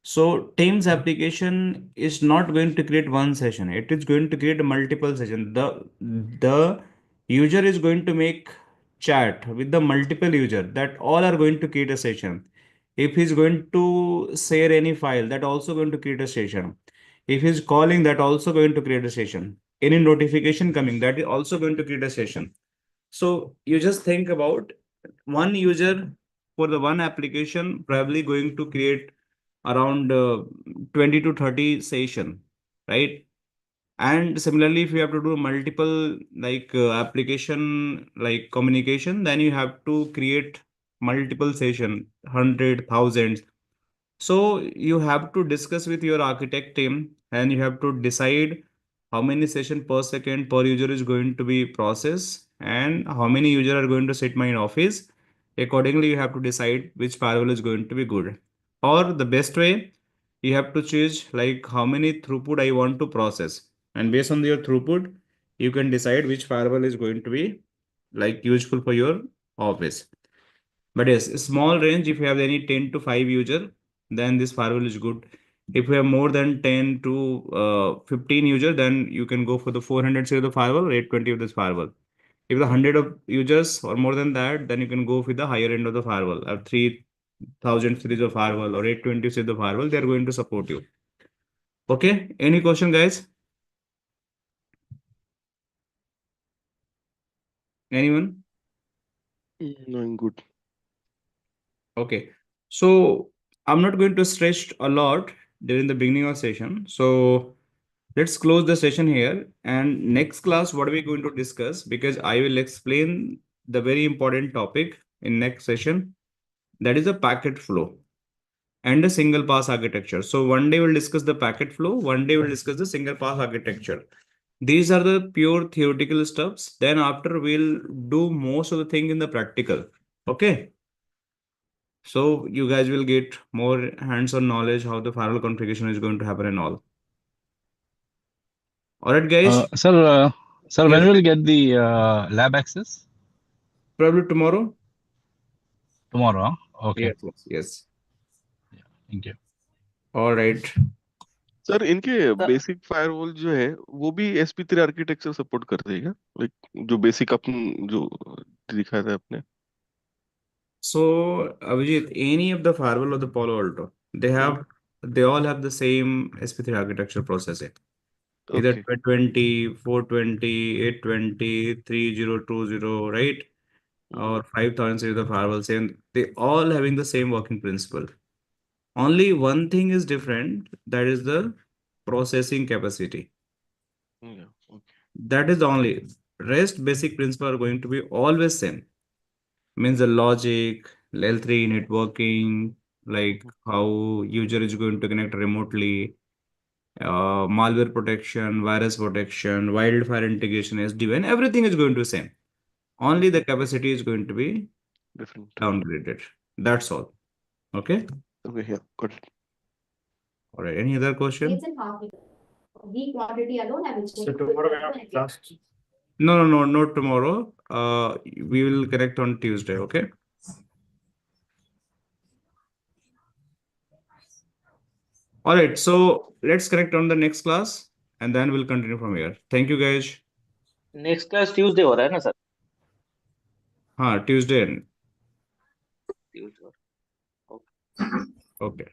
So Teams application is not going to create one session. It is going to create multiple session. The user is going to make chat with the multiple user that all are going to create a session. If he's going to share any file, that also going to create a session. If he's calling, that also going to create a session. Any notification coming, that is also going to create a session. So you just think about one user for the one application probably going to create around 20 to 30 session, right? And similarly, if you have to do multiple like application like communication, then you have to create multiple session, hundred, thousands. So you have to discuss with your architect team and you have to decide how many session per second per user is going to be processed and how many user are going to sit my office. Accordingly, you have to decide which firewall is going to be good. Or the best way, you have to choose like how many throughput I want to process. And based on your throughput, you can decide which firewall is going to be like useful for your office. But yes, small range, if you have any 10 to 5 user, then this firewall is good. If you have more than 10 to 15 user, then you can go for the 400 series of firewall or 820 of this firewall. If the 100 of users or more than that, then you can go with the higher end of the firewall, 3000 series of firewall or 820 series of firewall. They are going to support you. Okay, any question, guys? Anyone? No, I'm good. Okay, so I'm not going to stress a lot during the beginning of session. So let's close the session here. And next class, what are we going to discuss? Because I will explain the very important topic in next session. That is a packet flow and a single pass architecture. So one day we'll discuss the packet flow. One day we'll discuss the single pass architecture. These are the pure theoretical stuffs. Then after we'll do most of the thing in the practical. Okay. So you guys will get more hands-on knowledge how the firewall configuration is going to happen and all. All right, guys. Sir, Sir, Yes, when will get the lab access? probably tomorrow. Tomorrow, huh? Okay. Yes. Thank you. All right. Sir इनके sir basic firewall जो है वो भी SP3 architecture support करते हैं क्या? Like जो basic अपन जो दिखाया था आपने. So, Abhijit, any of the firewall of the Palo Alto, they all have the same SP3 architecture processing. Either Okay. 20, 420, 820, 3020, right? Or 5000 series of firewall, same. They all having the same working principle. Only one thing is different, that is the processing capacity. Yeah. Okay. That is the only. Rest basic principle are going to be always same. Means the logic, L3 networking, like how user is going to connect remotely, malware protection, virus protection, wildfire integration, SD-WAN, everything is going to be same. Only the capacity is going to be Different. downgraded. That's all. Okay. Okay. Yeah. Got it. All right. Any other question? So tomorrow we have class. No, not tomorrow. We will connect on Tuesday. Okay. All right. So let's connect on the next class and then we'll continue from here. Thank you, guys. Next class Tuesday हो रहा है ना sir? हाँ, Tuesday. Tuesday. Okay.